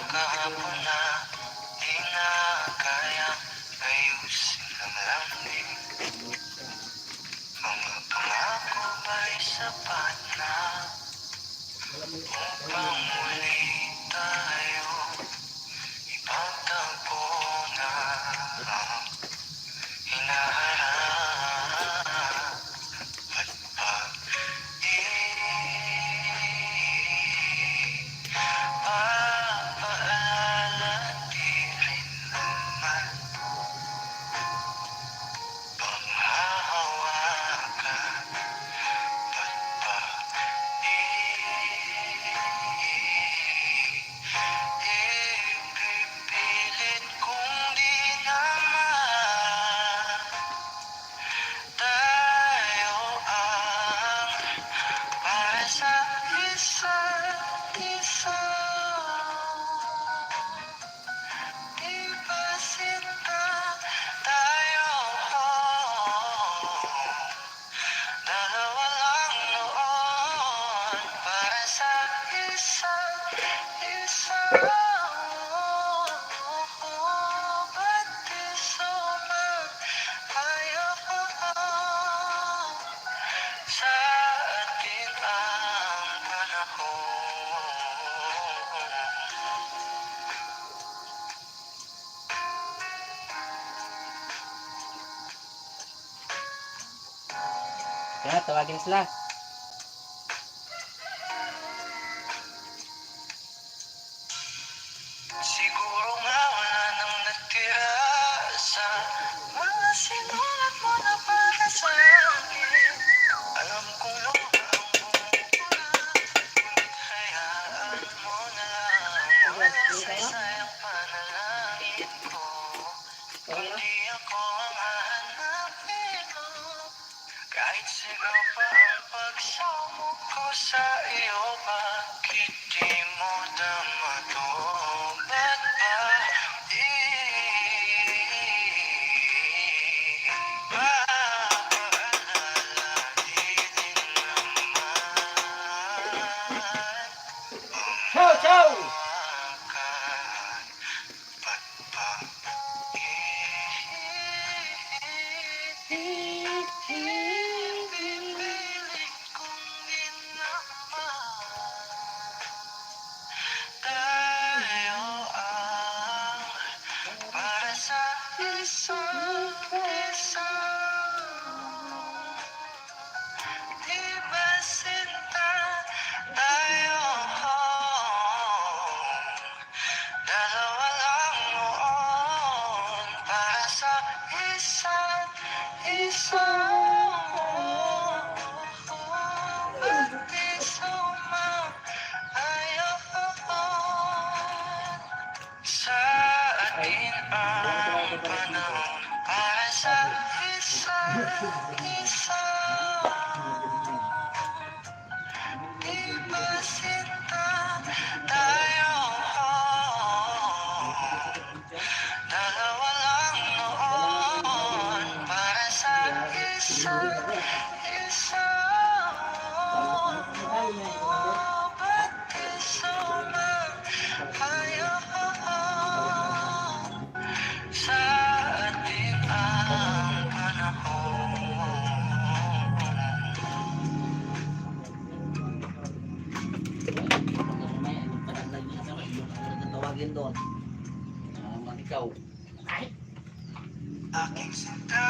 kahapon na di na kaya ayusin ng lambing. Mga pangako ba'y sapat na upang muli tayo ipagtagpo na hinaharap at papaalala di rin naman panghahawakan ba't ba ipipilit kung di naman tayo ang para sa isa't isa. Di ba sinta tayo dalawa lang noon para sa isa't isa. Ba't di sumayaw sa atin ang panahon? Kaya tawagin sila. Siguro nga wala nang natira sa mga sinulat mo na para sa akin. Alam kong luha ang bumubula, ngunit hayaan mo na lang walang saysay ang panalangin ko. Kundi ako ang hahanapin mo, kahit sigaw pa ang pagsubok ko sa iyo. Bakit di mo dama to? Ba't ba papaalala di rin naman Ciao, ciao! panghahawakan? Ba't ba ipipilit kung di naman tayo ang para sa isa't isa? Di ba sinta tayo dalawa lang noon para sa isa't isa? Ba't di sumayaw sa atin ang panahon para sa isa't isa? Di ba sinta tayo dalawa lang noon para sa isa't isa? Ba't di sumayaw sa atin ang panahon? Tawagin doon. Ikaw. Aking sinta